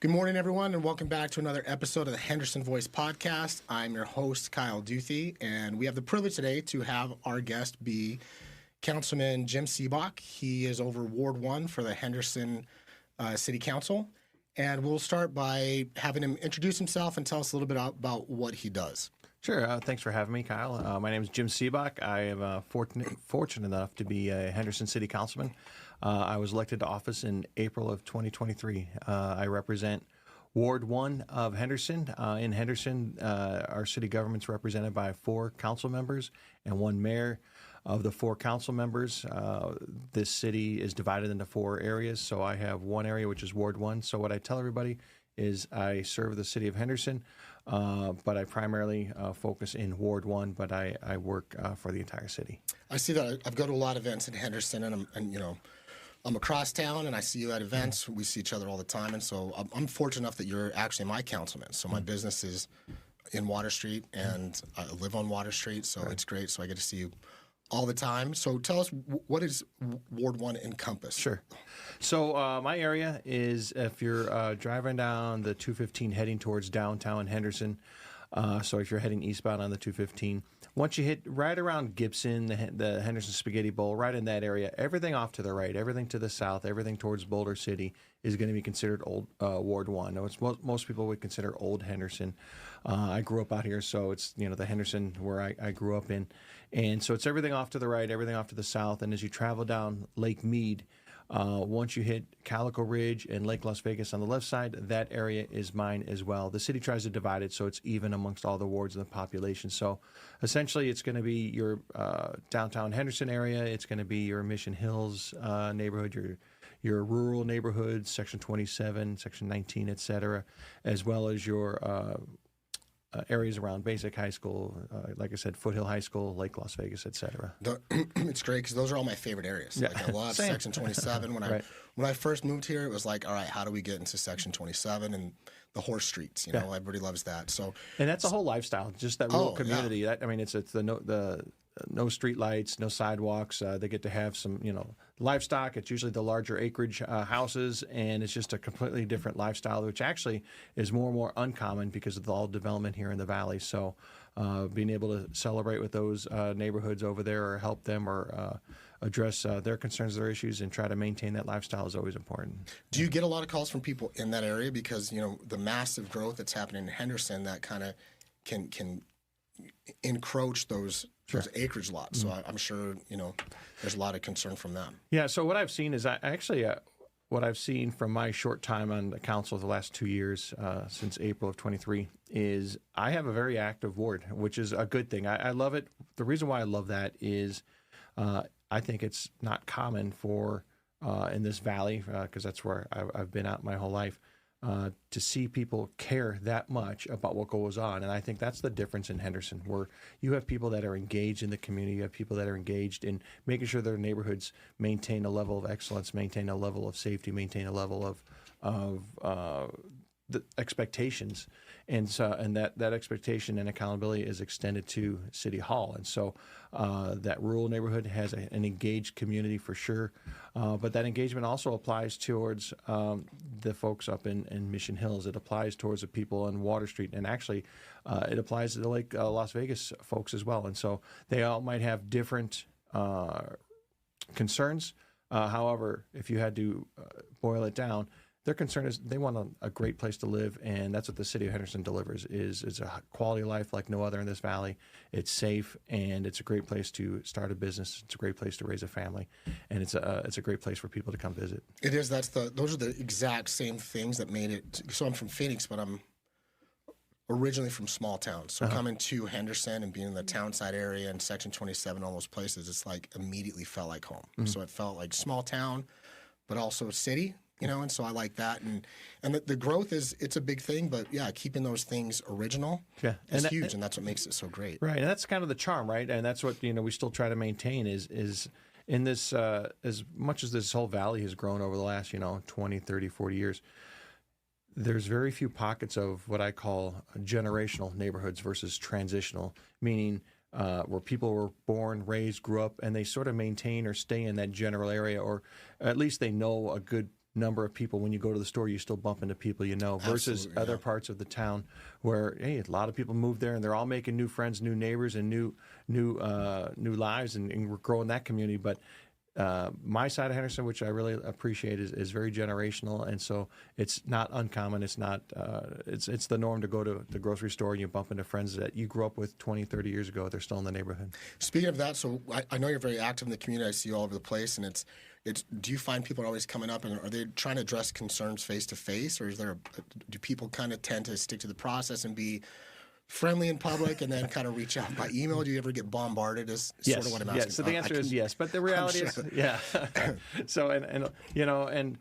Good morning, everyone, and welcome back to another episode of the Henderson Voice Podcast. I'm your host, Kyle Duthie, and we have the privilege today to have our guest be Councilman Jim Seebock. He is over Ward 1 for the Henderson City Council, and we'll start by having him introduce himself and tell us a little bit about what he does. Sure. Thanks for having me, Kyle. My name is Jim Seebock. I am fortunate enough to be a Henderson City Councilman. I was elected to office in April of 2023. I represent Ward 1 of Henderson. In Henderson, our city government's represented by 4 council members and 1 mayor. Of the 4 council members, this city is divided into 4 areas. So I have one area, which is Ward 1. So what I tell everybody is I serve the city of Henderson, but I primarily focus in Ward 1, but I work for the entire city. I see that. I've gone to a lot of events in Henderson, and I'm across town, and I see you at events. We see each other all the time, and so I'm fortunate enough that you're actually my councilman. So my business is in Water Street, and I live on Water Street, so It's great. So I get to see you all the time. So tell us, what does Ward 1 encompass? Sure. So my area is, if you're driving down the 215 heading towards downtown Henderson, so if you're heading eastbound on the 215, once you hit right around Gibson, the Henderson Spaghetti Bowl, right in that area, everything off to the right, everything to the south, everything towards Boulder City is going to be considered old Ward 1. Now, it's most people would consider old Henderson. I grew up out here, so it's the Henderson where I grew up in. And so it's everything off to the right, everything off to the south. And as you travel down Lake Mead, once you hit Calico Ridge and Lake Las Vegas on the left side, that area is mine as well. The city tries to divide it so it's even amongst all the wards and the population. So essentially it's going to be your downtown Henderson area. It's going to be your Mission Hills neighborhood, your rural neighborhoods, Section 27, Section 19, et cetera, as well as your areas around Basic High School, like I said, Foothill High School, Lake Las Vegas, et cetera. It's great because those are all my favorite areas. Yeah. Like I love Section 27. When I first moved here, it was like, all right, how do we get into Section 27 and the horse streets? Everybody loves that. So, and that's a whole lifestyle, just that rural community. Yeah. It's the no street lights, no sidewalks. They get to have some, livestock. It's usually the larger acreage houses, and it's just a completely different lifestyle, which actually is more and more uncommon because of all development here in the valley. So being able to celebrate with those neighborhoods over there or help them or address their concerns, their issues, and try to maintain that lifestyle is always important. Do you get a lot of calls from people in that area? Because, the massive growth that's happening in Henderson that kind of can encroach those acreage lots. So I'm sure, there's a lot of concern from them. Yeah. So what I've seen is what I've seen from my short time on the council the last 2 years, since April of 23, is I have a very active ward, which is a good thing. I love it. The reason why I love that is I think it's not common for in this valley, because that's where I've been out my whole life, to see people care that much about what goes on. And I think that's the difference in Henderson, where you have people that are engaged in the community, you have people that are engaged in making sure their neighborhoods maintain a level of excellence, maintain a level of safety, maintain a level of the expectations. And so, and that expectation and accountability is extended to City Hall. And so that rural neighborhood has an engaged community for sure. But that engagement also applies towards the folks up in Mission Hills. It applies towards the people on Water Street. And actually, it applies to the Lake Las Vegas folks as well. And so they all might have different concerns. However, if you had to boil it down, their concern is they want a great place to live, and that's what the city of Henderson delivers, is a quality of life like no other in this valley. It's safe, and it's a great place to start a business. It's a great place to raise a family, and it's a great place for people to come visit. It is. Those are the exact same things that made it. So I'm from Phoenix, but I'm originally from small towns. So coming to Henderson and being in the townside area and Section 27, all those places, it's like immediately felt like home. Mm-hmm. So it felt like small town, but also a city. And so I like that. And the growth it's a big thing, but yeah, keeping those things original is huge, and that's what makes it so great. Right, and that's kind of the charm, right? And that's what, we still try to maintain is in this, as much as this whole valley has grown over the last, 20, 30, 40 years, there's very few pockets of what I call generational neighborhoods versus transitional, meaning where people were born, raised, grew up, and they sort of maintain or stay in that general area, or at least they know a good number of people. When you go to the store, you still bump into people you know, versus Absolutely, other parts of the town where, hey, a lot of people moved there and they're all making new friends, new neighbors, and new lives, and we're growing that community. But my side of Henderson, which I really appreciate, is very generational, and so it's not uncommon. It's not it's the norm to go to the grocery store and you bump into friends that you grew up with 20, 30 years ago. They're still in the neighborhood. Speaking of that, so I know you're very active in the community. I see you all over the place, and it's. Do you find people are always coming up, and are they trying to address concerns face to face, or do people kind of tend to stick to the process and be friendly in public and then kind of reach out by email? Do you ever get bombarded? Is sort of what I'm asking. Yes. So the answer is yes, but the reality is, yeah. So and you know, and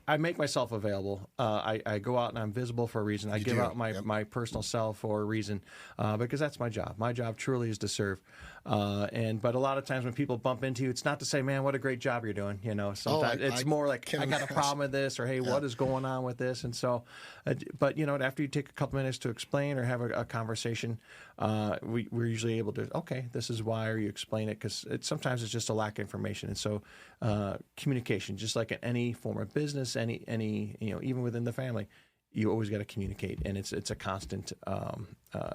I make myself available. I go out and I'm visible for a reason. I give out my personal cell for a reason, because that's my job. My job truly is to serve. But a lot of times when people bump into you, it's not to say, man, what a great job you're doing. You know, sometimes it's more like, I got a problem with this, or hey, what is going on with this? And so, but you know, after you take a couple minutes to explain or have a conversation, we're usually able to, okay, this is why, or you explain it, because sometimes it's just a lack of information. And so communication, just like in any form of business, any you know, even within the family, you always got to communicate, and it's a constant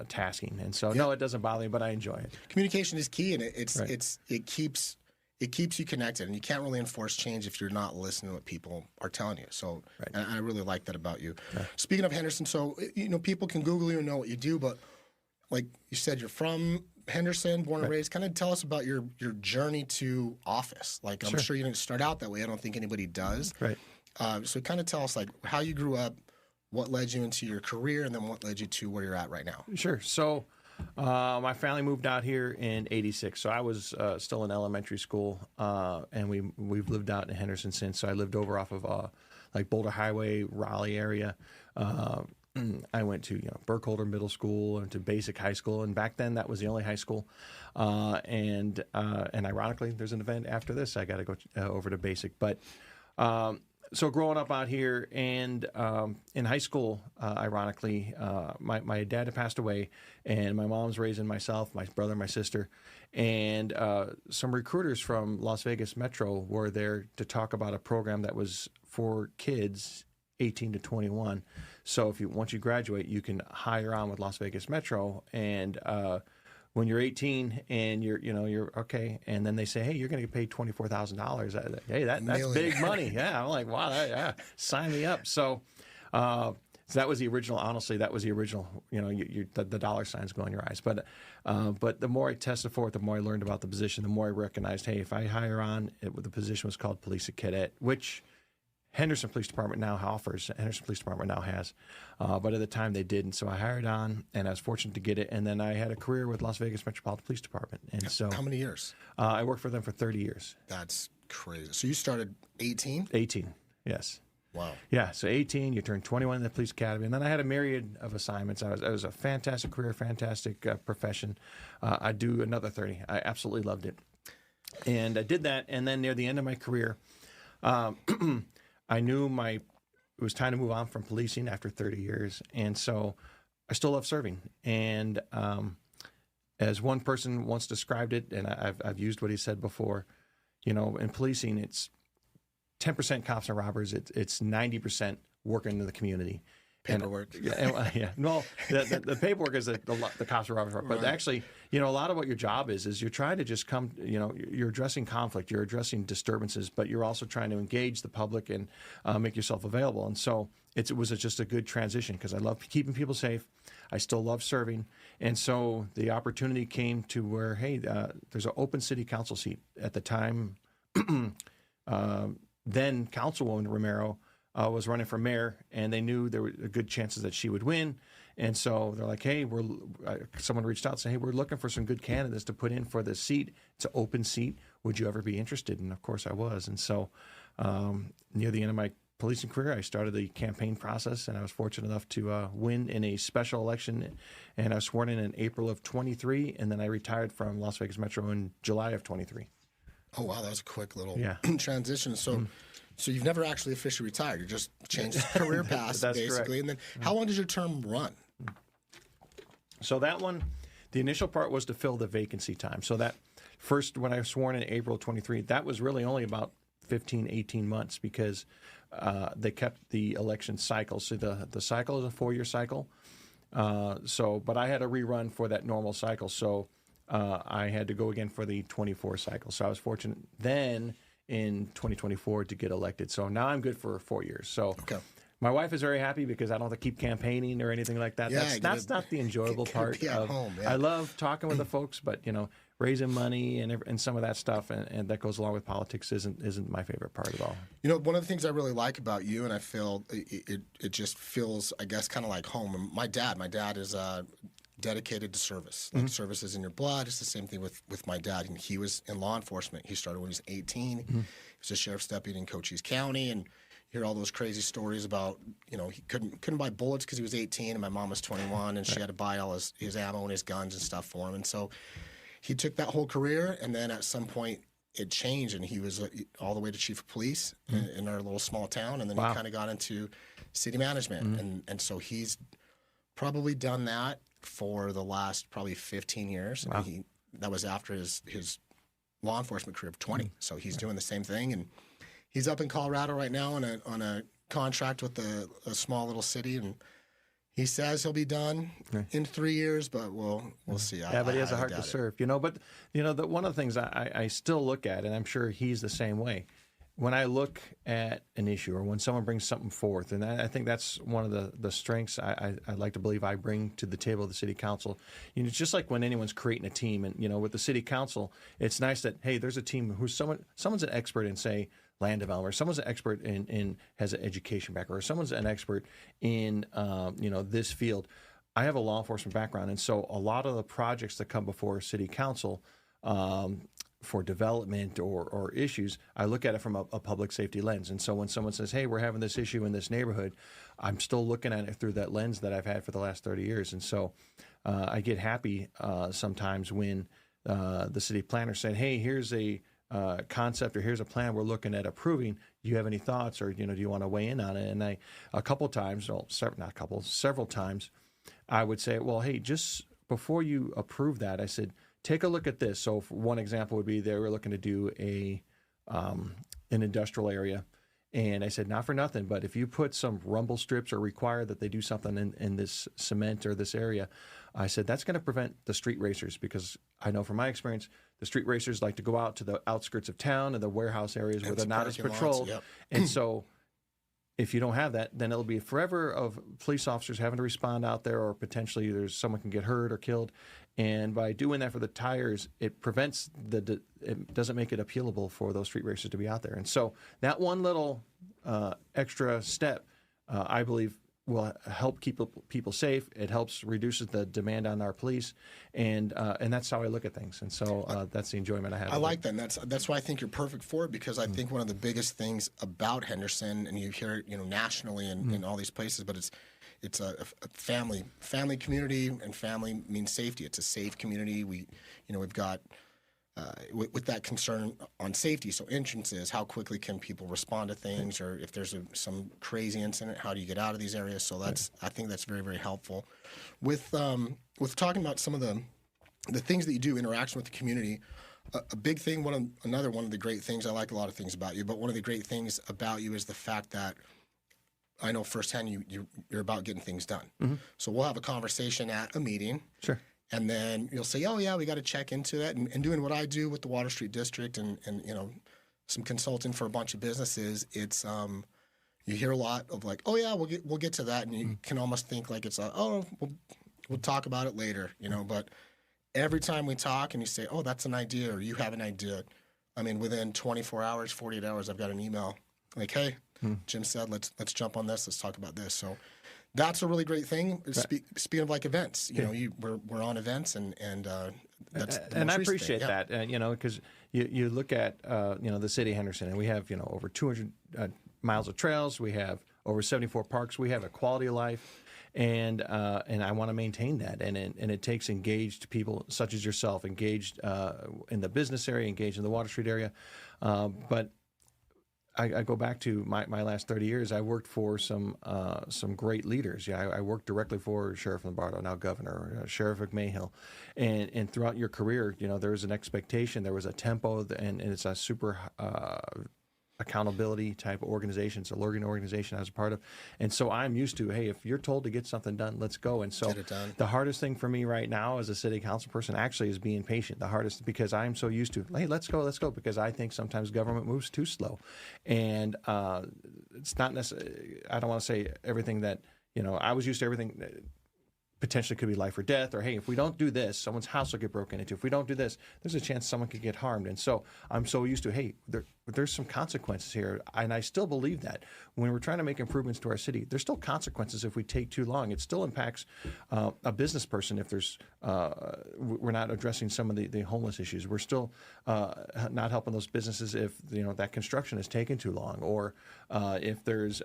tasking. And so, no, it doesn't bother me, but I enjoy it. Communication is key, and it keeps you connected, and you can't really enforce change if you're not listening to what people are telling you. So, and I really like that about you. Yeah. Speaking of Henderson, so you know, people can Google you and know what you do, but like you said, you're from Henderson, born and raised. Kind of tell us about your journey to office. Like, I'm sure you didn't start out that way. I don't think anybody does. Right. So kind of tell us like how you grew up, what led you into your career, and then what led you to where you're at right now. Sure. So my family moved out here in '86. So I was still in elementary school, and we've lived out in Henderson since. So I lived over off of like Boulder Highway, Raleigh area. I went to Burkholder Middle School and to Basic High School, and back then that was the only high school. And ironically, there's an event after this. I got to go over to Basic, but. So growing up out here and in high school, ironically, my dad had passed away, and my mom's raising myself, my brother, my sister, and some recruiters from Las Vegas Metro were there to talk about a program that was for kids 18 to 21. So once you graduate, you can hire on with Las Vegas Metro, and when you're 18 and you're okay, and then they say, hey, you're going to get paid $24,000. Hey, that's big money. Yeah, I'm like, wow, sign me up. So that was the original. Honestly, that was the original. The dollar signs go in your eyes. But the more I tested for it, the more I learned about the position. The more I recognized, hey, if I hire on, the position was called Police Cadet, which Henderson Police Department now offers. Henderson Police Department now has, but at the time they didn't. So I hired on, and I was fortunate to get it. And then I had a career with Las Vegas Metropolitan Police Department. And so, how many years? I worked for them for 30 years. That's crazy. So you started 18? 18, yes. Wow. Yeah. So 18, you turned 21 in the police academy, and then I had a myriad of assignments. It was a fantastic career, fantastic profession. I do another 30. I absolutely loved it, and I did that. And then near the end of my career. I knew it was time to move on from policing after 30 years. And so I still love serving. And as one person once described it, and I've used what he said before, in policing, it's 10% cops and robbers. It's 90% working in the community. Paperwork. No, the paperwork is the cops and robbers. But actually, a lot of what your job is you're trying to just come, you're addressing conflict, you're addressing disturbances, but you're also trying to engage the public and make yourself available. And so it was just a good transition because I love keeping people safe. I still love serving. And so the opportunity came to where, hey, there's an open city council seat. At the time, then Councilwoman Romero was running for mayor, and they knew there were good chances that she would win. And so they're like, hey, someone reached out and said, hey, we're looking for some good candidates to put in for this seat. It's an open seat. Would you ever be interested? And of course I was. And so near the end of my policing career, I started the campaign process, and I was fortunate enough to win in a special election. And I was sworn in April of 23, and then I retired from Las Vegas Metro in July of 23. Oh, wow. That was a quick little transition. So So you've never actually officially retired. You just changed career paths, basically. Correct. And then how long does your term run? So that one, the initial part was to fill the vacancy time. So that first, when I was sworn in April 23, that was really only about 15, 18 months because they kept the election cycle. So the cycle is a 4-year cycle. But I had a rerun for that normal cycle. So I had to go again for the 24 cycle. So I was fortunate then in 2024 to get elected. So now I'm good for 4 years. So Okay. my wife is very happy because I don't have to keep campaigning or anything like that. Yeah, That's not the enjoyable part. Be at home, yeah. I love talking with the folks, but raising money and some of that stuff and that goes along with politics isn't my favorite part at all. One of the things I really like about you, and I feel it just feels, I guess, kind of like home. And my dad is dedicated to service. Like service is in your blood. It's the same thing with my dad. And he was in law enforcement. He started when he was 18. He was a sheriff's deputy in Cochise County, and you hear all those crazy stories about, he couldn't buy bullets because he was 18 and my mom was 21 and she had to buy all his ammo and his guns and stuff for him. And so he took that whole career, and then at some point it changed, and he was all the way to chief of police in our little small town, and then he kind of got into city management. And so he's probably done that for the last probably 15 years. Wow. And that was after his law enforcement career of 20. So he's doing the same thing, and he's up in Colorado right now on a contract with a small little city, and he says he'll be done in 3 years, but we'll see. But he has a heart to serve, But one of the things I still look at, and I'm sure he's the same way, when I look at an issue or when someone brings something forth, and I think that's one of the strengths I like to believe I bring to the table of the city council. It's just like when anyone's creating a team, and with the city council, it's nice that hey, there's a team who's someone's an expert in say land development, or someone's an expert in has an education background, or someone's an expert in this field. I have a law enforcement background, and so a lot of the projects that come before city council for development or issues, I look at it from a public safety lens. And so when someone says, hey, we're having this issue in this neighborhood, I'm still looking at it through that lens that I've had for the last 30 years. And so I get happy sometimes when the city planner said, hey, here's a concept or here's a plan we're looking at approving. Do you have any thoughts, or do you want to weigh in on it? And several times, I would say, well, hey, just before you approve that, I said, take a look at this. So one example would be they were looking to do an industrial area. And I said, not for nothing, but if you put some rumble strips or require that they do something in this cement or this area, I said, that's going to prevent the street racers, because I know from my experience, the street racers like to go out to the outskirts of town and the warehouse areas where they're not as patrolled. Yep. And so if you don't have that, then it'll be forever of police officers having to respond out there, or potentially someone can get hurt or killed. And by doing that for the tires, it prevents it doesn't make it appealable for those street racers to be out there. And so that one little extra step, I believe, will help keep people safe. It helps reduces the demand on our police, and that's how I look at things. And so that's the enjoyment I have. I like that. And that's why I think you're perfect for it, because I think one of the biggest things about Henderson, and you hear it, nationally and in all these places, but it's a family community, and family means safety. It's a safe community. We've got with that concern on safety. So entrances, how quickly can people respond to things, or if there's some crazy incident, how do you get out of these areas? So I think that's very, very helpful. With talking about some of the things that you do, interaction with the community, a big thing. Another one of the great things, I like a lot of things about you, but one of the great things about you is the fact that I know firsthand you're about getting things done. Mm-hmm. So we'll have a conversation at a meeting. Sure. And then you'll say, oh, yeah, we got to check into that. And doing what I do with the Water Street District and some consulting for a bunch of businesses, it's you hear a lot of like, oh, yeah, we'll get to that. And you can almost think like it's we'll talk about it later, But every time we talk and you say, oh, that's an idea, or you have an idea, I mean, within 24 hours, 48 hours, I've got an email like, hey, Jim said, let's jump on this. Let's talk about this. So that's a really great thing. Speaking of like events, we're on events, and that's the and I appreciate that. Because you look at the city of Henderson, and we have over 200 miles of trails. We have over 74 parks. We have a quality of life, and I want to maintain that. And it takes engaged people such as yourself, engaged in the business area, engaged in the Water Street area, but I go back to my last 30 years. I worked for some great leaders. Yeah, I worked directly for Sheriff Lombardo, now Governor, Sheriff McMahill, and throughout your career, there was an expectation, there was a tempo, and it's a super accountability type organizations, a Lurgan organization I was a part of. And so I'm used to, hey, if you're told to get something done, let's go. And so Get it done. the hardest thing for me right now as a city council person actually is being patient. The hardest, because I'm so used to, hey, let's go, because I think sometimes government moves too slow. And it's not necessarily, I don't want to say everything that, I was used to everything that potentially could be life or death, or hey, if we don't do this, someone's house will get broken into. If we don't do this, there's a chance someone could get harmed. And so I'm so used to, hey, there's some consequences here. And I still believe that when we're trying to make improvements to our city, there's still consequences if we take too long. It still impacts a business person if there's we're not addressing some of the homeless issues. We're still not helping those businesses if that construction is taking too long, or if there's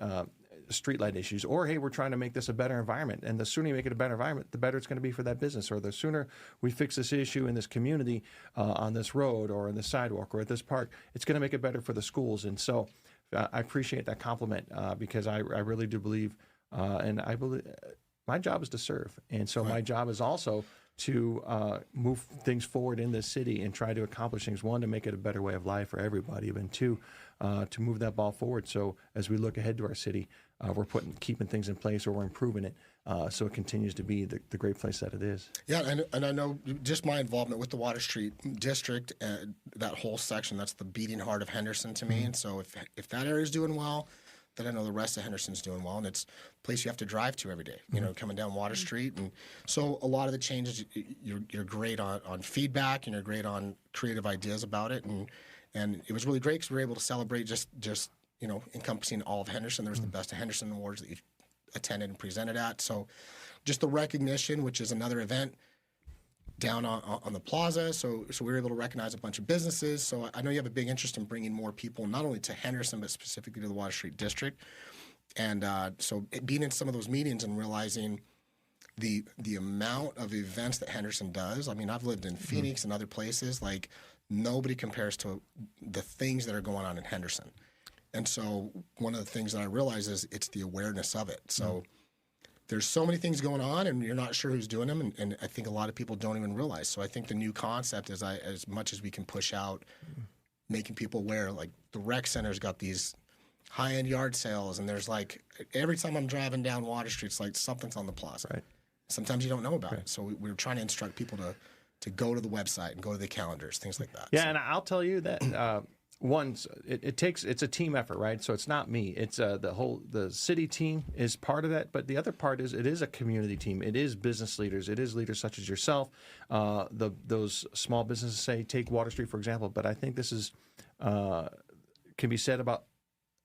streetlight issues, or hey, we're trying to make this a better environment, and the sooner you make it a better environment, the better it's going to be for that business, or the sooner we fix this issue in this community, on this road or in the sidewalk or at this park, it's going to make it better for the schools. And so I appreciate that compliment, because I really do believe, and I believe my job is to serve, and so my job is also to move things forward in this city and try to accomplish things. One, to make it a better way of life for everybody, and two, to move that ball forward. So as we look ahead to our city, we're keeping things in place, or we're improving it, so it continues to be the great place that it is. Yeah, and I know just my involvement with the Water Street District, that whole section, that's the beating heart of Henderson to me. And so if that area is doing well, then I know the rest of Henderson's doing well, and it's a place you have to drive to every day, coming down Water Street. And so a lot of the changes, you're great on feedback, and you're great on creative ideas about it. And it was really great because we were able to celebrate just encompassing all of Henderson. There was the Best of Henderson Awards that you attended and presented at. So just the recognition, which is another event down on the plaza. So we were able to recognize a bunch of businesses. So I know you have a big interest in bringing more people, not only to Henderson, but specifically to the Water Street District. And so being in some of those meetings and realizing the amount of events that Henderson does. I mean, I've lived in Phoenix and other places. Like, nobody compares to the things that are going on in Henderson. And so one of the things that I realize is it's the awareness of it. So there's so many things going on, and you're not sure who's doing them, and I think a lot of people don't even realize. So I think the new concept is, as much as we can push out, making people aware, like the rec center's got these high-end yard sales, and there's like, every time I'm driving down Water Street, it's like something's on the plaza. Right. Sometimes you don't know about it. So we're trying to instruct people to go to the website and go to the calendars, things like that. Yeah, so. And I'll tell you that it's a team effort, right? So it's not me. It's the city team is part of that, but the other part is it is a community team. It is business leaders. It is leaders such as yourself. Those small businesses, say, take Water Street for example, but I think this is can be said about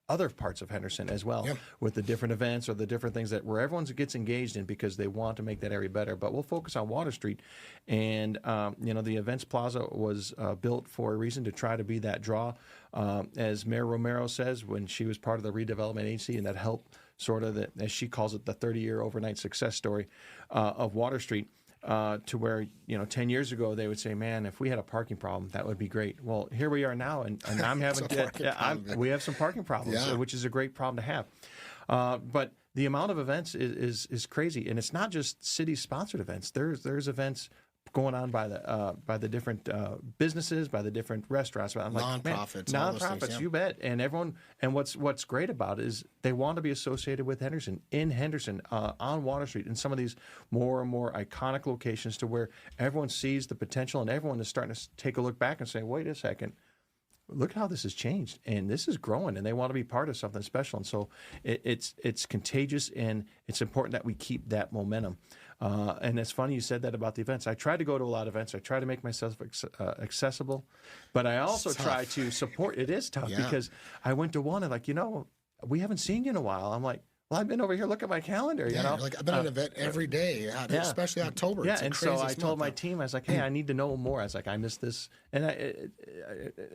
other parts of Henderson as well, with the different events or the different things where everyone gets engaged in because they want to make that area better. But we'll focus on Water Street, and the Events Plaza was built for a reason, to try to be that draw, as Mayor Romero says when she was part of the redevelopment agency, and that helped sort of as she calls it, the 30-year overnight success story of Water Street. To where 10 years ago they would say, "Man, if we had a parking problem, that would be great." Well, here we are now, and I'm having we have some parking problems, which is a great problem to have. But the amount of events is crazy, and it's not just city-sponsored events. There's events going on by the different businesses, by the different restaurants. I'm like, nonprofits, you bet. And everyone, and what's great about it is they want to be associated with Henderson, in Henderson, on Water Street, in some of these more and more iconic locations, to where everyone sees the potential, and everyone is starting to take a look back and say, wait a second, look at how this has changed, and this is growing, and they want to be part of something special. And so it's contagious, and it's important that we keep that momentum. And it's funny you said that about the events. I try to go to a lot of events. I try to make myself accessible, but I also try to support. It is tough because I went to one and we haven't seen you in a while. I'm like, well, I've been over here. Look at my calendar. Like I've been at an event every day, especially October. Yeah, and so I told my team, I was like, hey, I need to know more. I was like, I missed this. And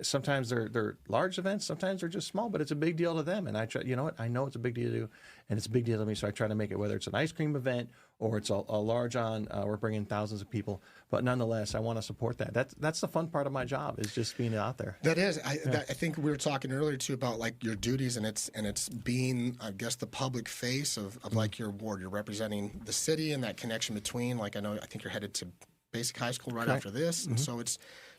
sometimes they're large events, sometimes they're just small, but it's a big deal to them. And I try, I know it's a big deal to you, and it's a big deal to me. So I try to make it, whether it's an ice cream event or it's a large we're bringing thousands of people. But nonetheless, I want to support that. That's the fun part of my job, is just being out there. That is. I think we were talking earlier too about like your duties, and it's being, I guess, the public face of like your ward. You're representing the city and that connection between, like, I think you're headed to basic high school right after this, and so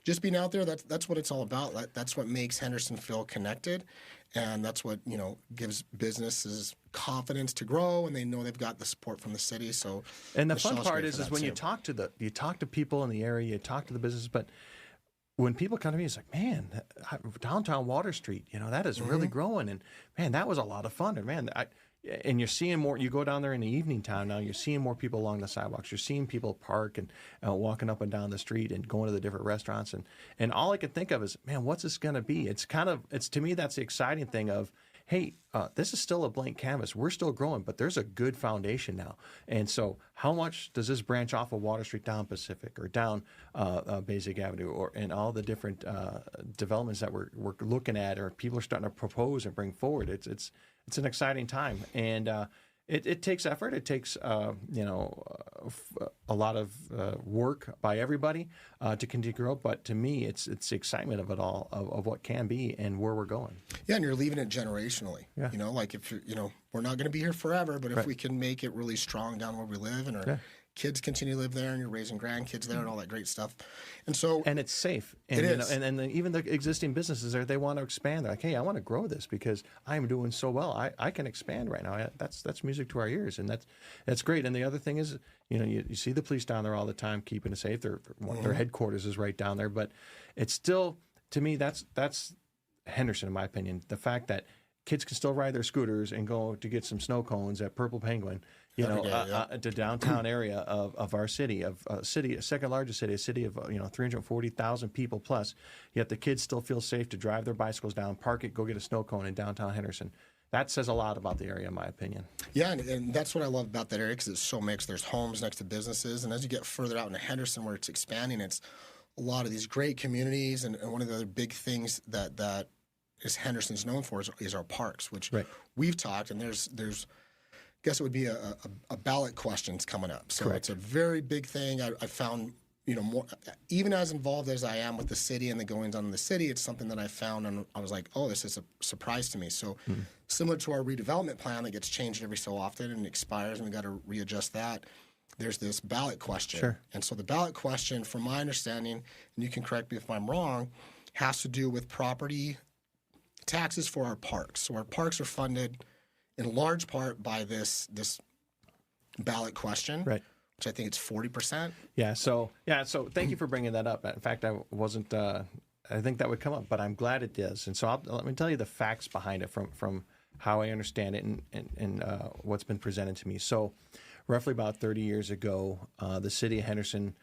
just being out there, that's what it's all about. That's what makes Henderson feel connected, and that's what gives businesses confidence to grow, and they know they've got the support from the city. So, and the Michelle's fun part great is for when that you talk to people in the area, you talk to the businesses, but when people come to me, it's like, man, downtown Water Street, that is really growing, and man, that was a lot of fun, and man, and you're seeing more. You go down there in the evening time now. You're seeing more people along the sidewalks. You're seeing people park and walking up and down the street and going to the different restaurants. And all I could think of is, man, what's this going to be? It's to me that's the exciting thing of, hey, this is still a blank canvas. We're still growing, but there's a good foundation now. And so, how much does this branch off of Water Street down Pacific or down Basic Avenue and all the different developments that we're looking at, or people are starting to propose and bring forward? It's an exciting time, and it takes effort. It takes a lot of work by everybody to continue to grow. But to me, it's the excitement of it all, of what can be and where we're going. Yeah, and you're leaving it generationally. Yeah. Like if we're not going to be here forever, but if we can make it really strong down where we live, and our kids continue to live there, and you're raising grandkids there, and all that great stuff. And it's safe. And, it is. And even the existing businesses there, they want to expand. They're like, hey, I want to grow this because I'm doing so well. I can expand right now. That's music to our ears, and that's great. And the other thing is, you see the police down there all the time keeping it safe. Their headquarters is right down there, but it's still, to me, that's Henderson, in my opinion. The fact that kids can still ride their scooters and go to get some snow cones at Purple Penguin, to downtown area of our city, a second largest city, a city of 340,000 people plus. Yet the kids still feel safe to drive their bicycles down, park it, go get a snow cone in downtown Henderson. That says a lot about the area, in my opinion. Yeah, and that's what I love about that area, because it's so mixed. There's homes next to businesses, and as you get further out into Henderson, where it's expanding, it's a lot of these great communities. And one of the other big things that is Henderson's known for is our parks, which we've talked, and there's I guess it would be a ballot questions coming up. So It's a very big thing. I found, more, even as involved as I am with the city and the goings on in the city, it's something that I found, and I was like, oh, this is a surprise to me. So similar to our redevelopment plan that gets changed every so often and expires, and we got to readjust that, there's this ballot question. Sure. And so the ballot question, from my understanding, and you can correct me if I'm wrong, has to do with property taxes for our parks. So our parks are funded in large part by this ballot question, which I think it's 40%. So thank you for bringing that up. In fact, I wasn't. I think that would come up, but I'm glad it does. And so let me tell you the facts behind it from how I understand it and what's been presented to me. So, roughly about 30 years ago, the city of Henderson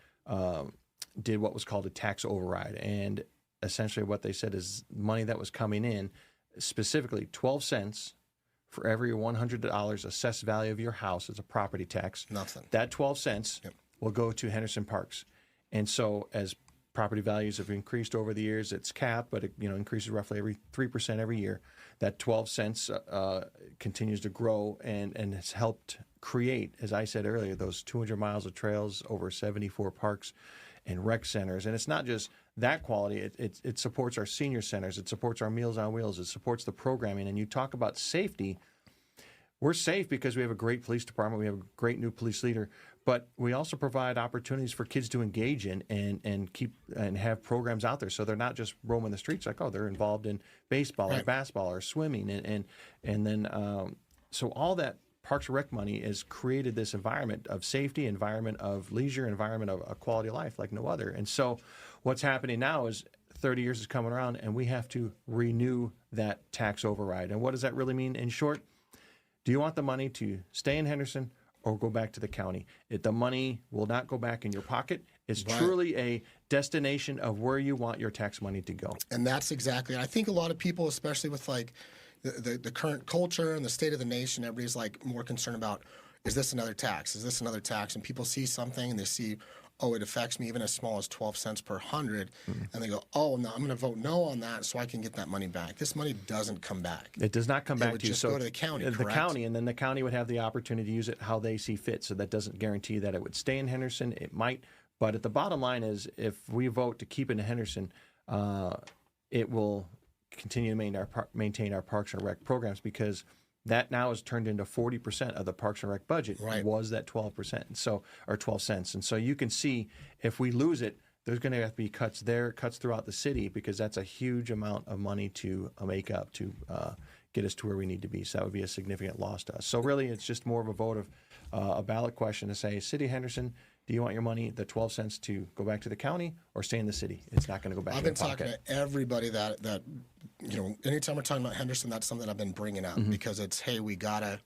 did what was called a tax override, and essentially what they said is money that was coming in, specifically 12 cents. For every $100 assessed value of your house as a property tax, nothing. That 12 cents will go to Henderson Parks. And so as property values have increased over the years, it's capped, but it increases roughly every 3% every year. That 12 cents continues to grow and has helped create, as I said earlier, those 200 miles of trails, over 74 parks and rec centers. And it's not just that quality. It supports our senior centers. It supports our Meals on Wheels. It supports the programming. And you talk about safety. We're safe because we have a great police department. We have a great new police leader. But we also provide opportunities for kids to engage in and have programs out there. So they're not just roaming the streets like, they're involved in baseball or basketball or swimming. And then so all that Parks and Rec money has created this environment of safety, environment of leisure, environment of a quality of life like no other. And so what's happening now is 30 years is coming around, and we have to renew that tax override. And what does that really mean? In short, do you want the money to stay in Henderson or go back to the county? The money will not go back in your pocket. It's truly a destination of where you want your tax money to go. And that's exactly, I think a lot of people, especially with like the current culture and the state of the nation, everybody's like more concerned about, is this another tax? Is this another tax? And people see something and they see, it affects me even as small as 12 cents per 100. And they go, no, I'm going to vote no on that so I can get that money back. This money doesn't come back. It does not come back to you. Just go to the county, correct? The county, and then the county would have the opportunity to use it how they see fit. So that doesn't guarantee that it would stay in Henderson. It might. But at the bottom line is, if we vote to keep it in Henderson, it will continue to maintain our Parks and Rec programs, because that now is turned into 40% of the Parks and Rec budget was that 12%, or 12 cents. And so you can see, if we lose it, there's going to have to be cuts there, cuts throughout the city, because that's a huge amount of money to make up to get us to where we need to be. So that would be a significant loss to us. So really, it's just more of a vote of a ballot question to say, City of Henderson, do you want your money, the 12 cents, to go back to the county or stay in the city? It's not going to go back. I've been talking to everybody that anytime we're talking about Henderson, that's something I've been bringing up, because it's, hey, we gotta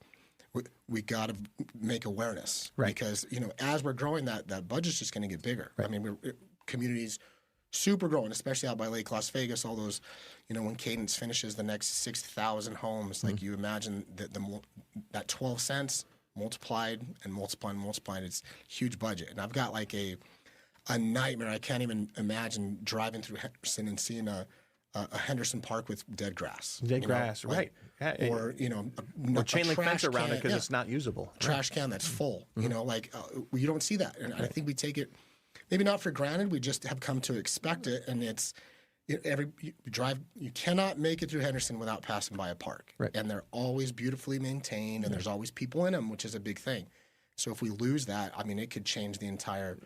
make awareness, right? Because as we're growing, that budget's just going to get bigger. Right. I mean, communities super growing, especially out by Lake Las Vegas. All those, when Cadence finishes the next 6,000 homes, like you imagine that 12 cents. Multiplied, it's a huge budget. And I've got like a nightmare. I can't even imagine driving through Henderson and seeing a Henderson Park with dead grass. Right. Or, or chain link fence around it because it's not usable. Trash can that's full. You don't see that. And I think we take it, maybe not for granted, we just have come to expect it. And it's, you cannot make it through Henderson without passing by a park. Right. And they're always beautifully maintained, and there's always people in them, which is a big thing. So if we lose that, I mean, it could change the entire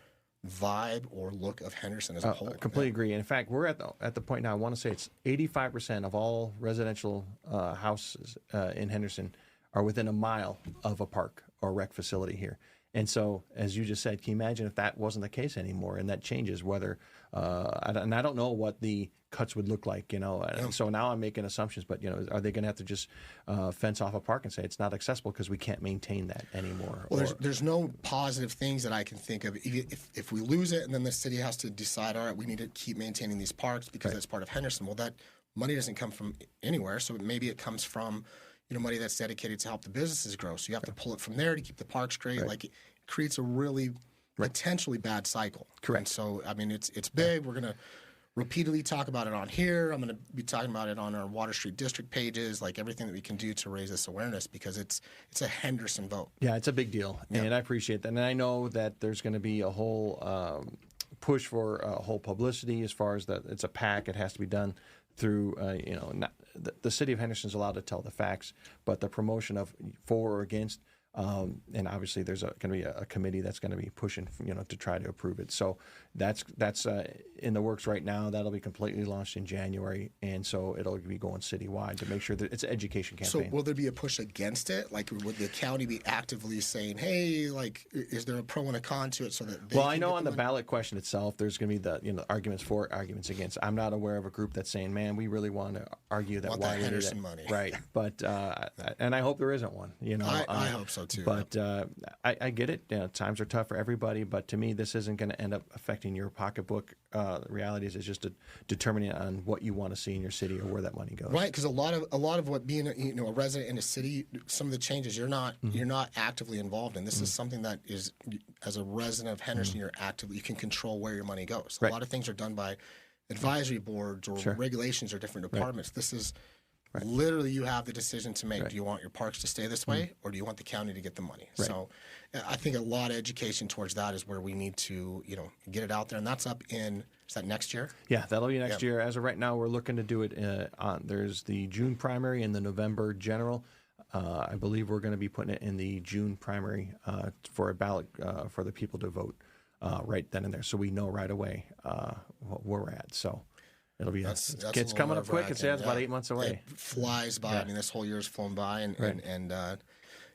vibe or look of Henderson as a whole. I completely agree. In fact, we're at the point now, I want to say it's 85% of all residential houses in Henderson are within a mile of a park or rec facility here. And so, as you just said, can you imagine if that wasn't the case anymore, and that changes whether, and I don't know what the cuts would look like, So now I'm making assumptions, but, are they going to have to just fence off a park and say it's not accessible because we can't maintain that anymore? Well, there's no positive things that I can think of. If we lose it and then the city has to decide, all right, we need to keep maintaining these parks because that's part of Henderson. Well, that money doesn't come from anywhere, so maybe it comes from money that's dedicated to help the businesses grow. So you have to pull it from there to keep the parks great. Like, it creates a really potentially bad cycle. Correct. And so, I mean, it's big. We're going to repeatedly talk about it on here. I'm going to be talking about it on our Water Street District pages, like everything that we can do to raise this awareness, because it's a Henderson vote. Yeah, it's a big deal, and I appreciate that. And I know that there's going to be a whole push for whole publicity as far as that it's a PAC. It has to be done through, the city of Henderson is allowed to tell the facts, but the promotion of for or against, and obviously there's going to be a committee that's going to be pushing, to try to approve it. So that's in the works right now. That'll be completely launched in January, and so it'll be going citywide to make sure that it's an education campaign. So will there be a push against it? Like, would the county be actively saying, hey, like, is there a pro and a con to it so that Well, I know on the ballot question itself, there's going to be the arguments for, arguments against. I'm not aware of a group that's saying, man, we really want to argue that why Henderson money. Right. But, and I hope there isn't one, I hope so too. But I get it. Times are tough for everybody, but to me, this isn't going to end up affecting your pocketbook. The reality is it's just determining on what you want to see in your city or where that money goes. Right, because a lot of what being a resident in a city, some of the changes you're not actively involved in. This is something that is, as a resident of Henderson, you can control where your money goes. Right. A lot of things are done by advisory boards or regulations or different departments. Right. This is literally, you have the decision to make. Right. Do you want your parks to stay this way, or do you want the county to get the money? Right. So I think a lot of education towards that is where we need to, get it out there. And that's up in, is that next year? Yeah, that'll be next year. As of right now, we're looking to do it there's the June primary and the November general. I believe we're going to be putting it in the June primary for a ballot for the people to vote right then and there. So we know right away where we're at. So it'll be it's coming up quick. It's about 8 months away. It flies by. I mean, this whole year's flown by, and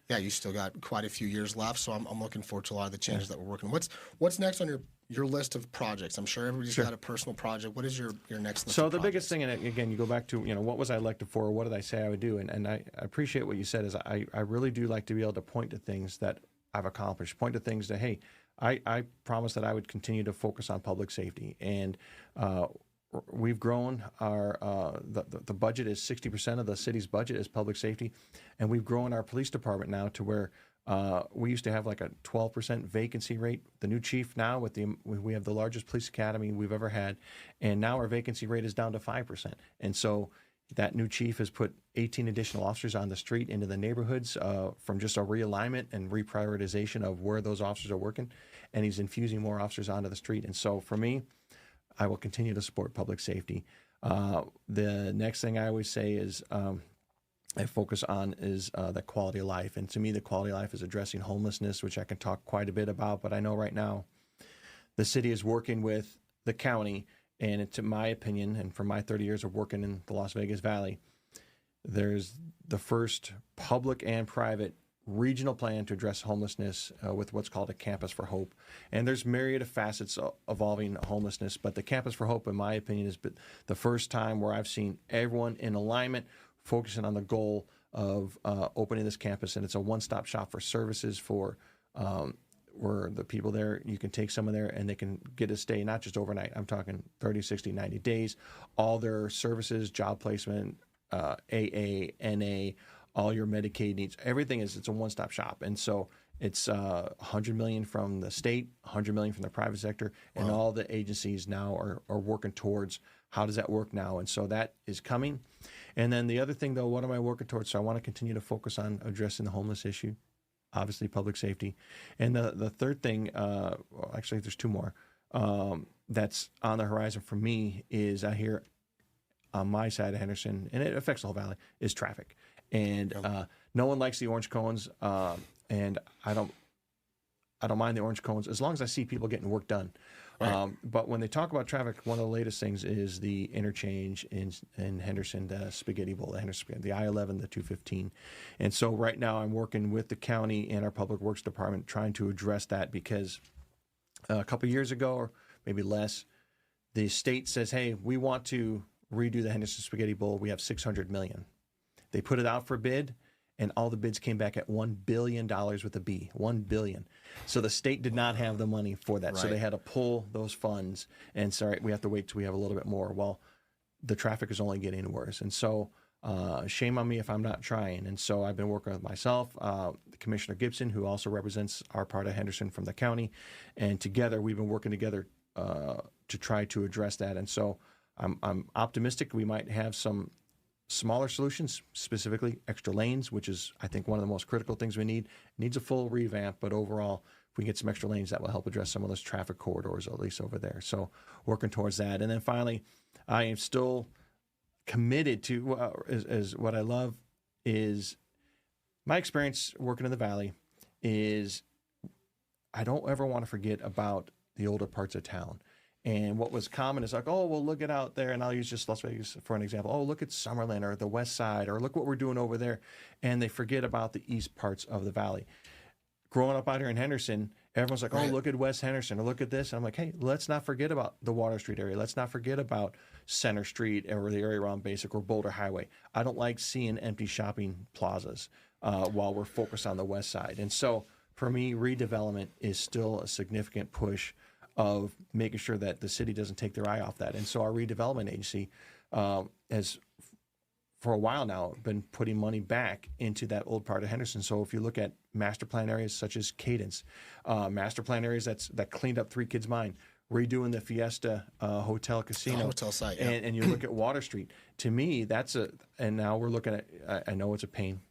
you still got quite a few years left. So I'm looking forward to a lot of the changes that we're working on. What's next on your list of projects? I'm sure everybody's got a personal project. What is your next list? So of the projects? biggest thing, and again, you go back to what was I elected for? What did I say I would do? And I appreciate what you said. Is I really do like to be able to point to things that I've accomplished. Point to things that, hey, I promised that I would continue to focus on public safety, and we've grown our the budget is 60% of the city's budget is public safety, and we've grown our police department now to where we used to have like a 12% vacancy rate. The new chief now we have the largest police academy we've ever had, and now our vacancy rate is down to 5%. And so that new chief has put 18 additional officers on the street into the neighborhoods from just a realignment and reprioritization of where those officers are working, and he's infusing more officers onto the street. And so for me, I will continue to support public safety. The next thing I always say is I focus on is the quality of life. And to me, the quality of life is addressing homelessness, which I can talk quite a bit about. But I know right now the city is working with the county, and it's in my opinion, and from my 30 years of working in the Las Vegas Valley, there's the first public and private regional plan to address homelessness with what's called a Campus for Hope. And there's myriad of facets involving homelessness, but the Campus for Hope, in my opinion, is the first time where I've seen everyone in alignment focusing on the goal of opening this campus. And it's a one-stop shop for services for where the people there, you can take someone there and they can get a stay, not just overnight. I'm talking 30, 60, 90 days. All their services, job placement, AA, NA, all your Medicaid needs, everything it's a one-stop shop. And so it's $100 million from the state, $100 million from the private sector, and all the agencies now are working towards how does that work now. And so that is coming. And then the other thing, though, what am I working towards? So I want to continue to focus on addressing the homeless issue, obviously public safety. And the third thing, actually there's two more, that's on the horizon for me is I hear on my side of Henderson, and it affects the whole valley, is traffic. And no one likes the orange cones, and I don't mind the orange cones as long as I see people getting work done. Right. But when they talk about traffic, one of the latest things is the interchange in Henderson, the Spaghetti Bowl, the I-11, the 215. And so right now I'm working with the county and our Public Works Department trying to address that because a couple of years ago, or maybe less, the state says, hey, we want to redo the Henderson Spaghetti Bowl. We have $600 million. They put it out for bid, and all the bids came back at $1 billion with a B, $1 billion. So the state did not have the money for that. Right. So they had to pull those funds and sorry, we have to wait till we have a little bit more. Well, the traffic is only getting worse. And so shame on me if I'm not trying. And so I've been working with myself, Commissioner Gibson, who also represents our part of Henderson from the county. And together, we've been working together to try to address that. And so I'm optimistic we might have some smaller solutions, specifically extra lanes, which is, I think, one of the most critical things we need. It needs a full revamp, but overall, if we get some extra lanes, that will help address some of those traffic corridors, at least over there. So working towards that. And then finally, I am still committed to, is what I love is my experience working in the Valley is I don't ever want to forget about the older parts of town. And what was common is like, oh, well, look at out there. And I'll use just Las Vegas for an example. Oh, look at Summerlin or the West Side, or look what we're doing over there. And they forget about the east parts of the Valley. Growing up out here in Henderson, everyone's like, oh, look at West Henderson, or look at this. And I'm like, hey, let's not forget about the Water Street area. Let's not forget about Center Street or the area around Basic or Boulder Highway. I don't like seeing empty shopping plazas while we're focused on the West Side. And so for me, redevelopment is still a significant push of making sure that the city doesn't take their eye off that. And so our redevelopment agency has, for a while now, been putting money back into that old part of Henderson. So if you look at master plan areas such as Cadence, master plan areas that cleaned up Three Kids Mine, redoing the Fiesta Hotel Casino. The hotel site, yeah. And you look at Water Street. To me, and now we're looking at, I know it's a pain,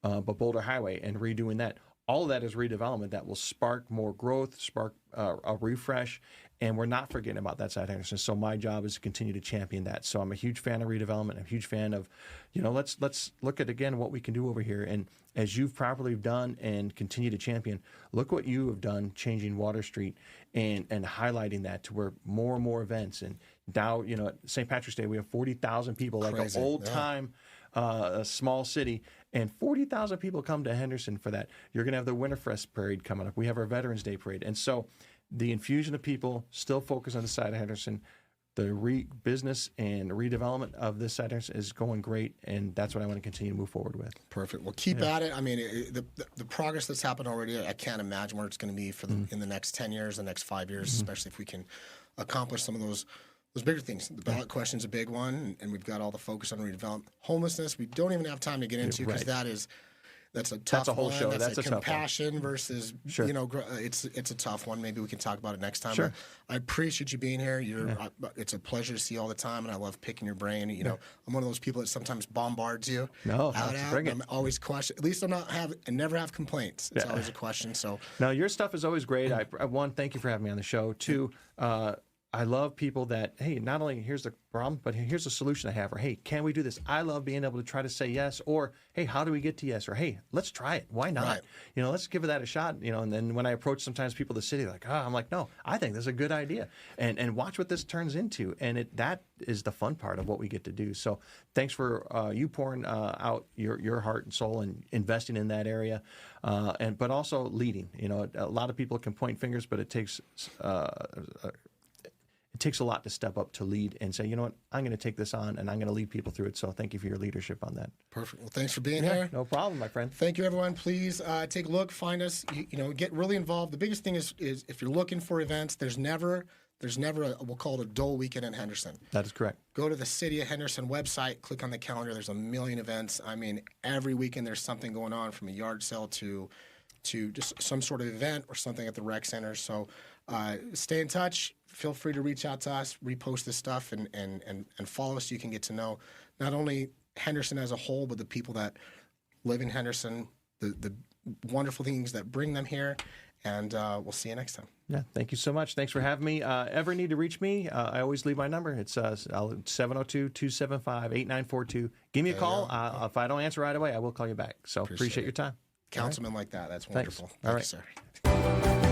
but Boulder Highway and redoing that. All of that is redevelopment that will spark more growth, spark a refresh, and we're not forgetting about that side of Henderson. So my job is to continue to champion that. So I'm a huge fan of redevelopment. I'm a huge fan of, let's look at, again, what we can do over here. And as you've properly done and continue to champion, look what you have done changing Water Street and highlighting that to where more and more events. And now, at St. Patrick's Day, we have 40,000 people, like an old-time a small city, and 40,000 people come to Henderson for that. You're going to have the Winterfest Parade coming up. We have our Veterans Day Parade. And so the infusion of people still focused on the side of Henderson. The business and redevelopment of this side of Henderson is going great, and that's what I want to continue to move forward with. Perfect. Well, keep at it. I mean, the progress that's happened already, I can't imagine where it's going to be for in the next 10 years, the next 5 years, especially if we can accomplish some of those bigger things. The ballot question's a big one, and we've got all the focus on redevelopment. Homelessness, we don't even have time to get into because that's a tough That's a whole one. show. That's a compassion tough one. versus, Sure. It's a tough one. Maybe we can talk about it next time. Sure. I appreciate you being here. It's a pleasure to see you all the time, and I love picking your brain. I'm one of those people that sometimes bombards you. Bring it. I'm always question. At least I never have complaints. It's always a question. So no, your stuff is always great. One, thank you for having me on the show. Two, I love people that, hey, not only here's the problem, but here's a solution I have, or hey, can we do this? I love being able to try to say yes, or hey, how do we get to yes, or hey, let's try it. Why not? Right. Let's give that a shot. And then when I approach sometimes people in the city, like, I'm like, no, I think this is a good idea, and watch what this turns into, and that is the fun part of what we get to do. So thanks for you pouring out your heart and soul and investing in that area, but also leading. A lot of people can point fingers, but it takes a lot to step up to lead and say, you know what, I'm going to take this on and I'm going to lead people through it. So thank you for your leadership on that. Perfect. Well, thanks for being here. No problem, my friend. Thank you, everyone. Please take a look, find us, get really involved. The biggest thing is if you're looking for events, there's never we'll call it a dull weekend in Henderson. That is correct. Go to the City of Henderson website, click on the calendar. There's a million events. I mean, every weekend there's something going on, from a yard sale to just some sort of event or something at the rec center. So stay in touch. Feel free to reach out to us, repost this stuff, and follow us so you can get to know not only Henderson as a whole, but the people that live in Henderson, the wonderful things that bring them here. And we'll see you next time. Yeah, thank you so much. Thanks for having me. Ever need to reach me, I always leave my number. It's 702-275-8942. Give me a call. If I don't answer right away, I will call you back. So appreciate your time. Councilman like that. That's wonderful. Thanks. Thank you, sir.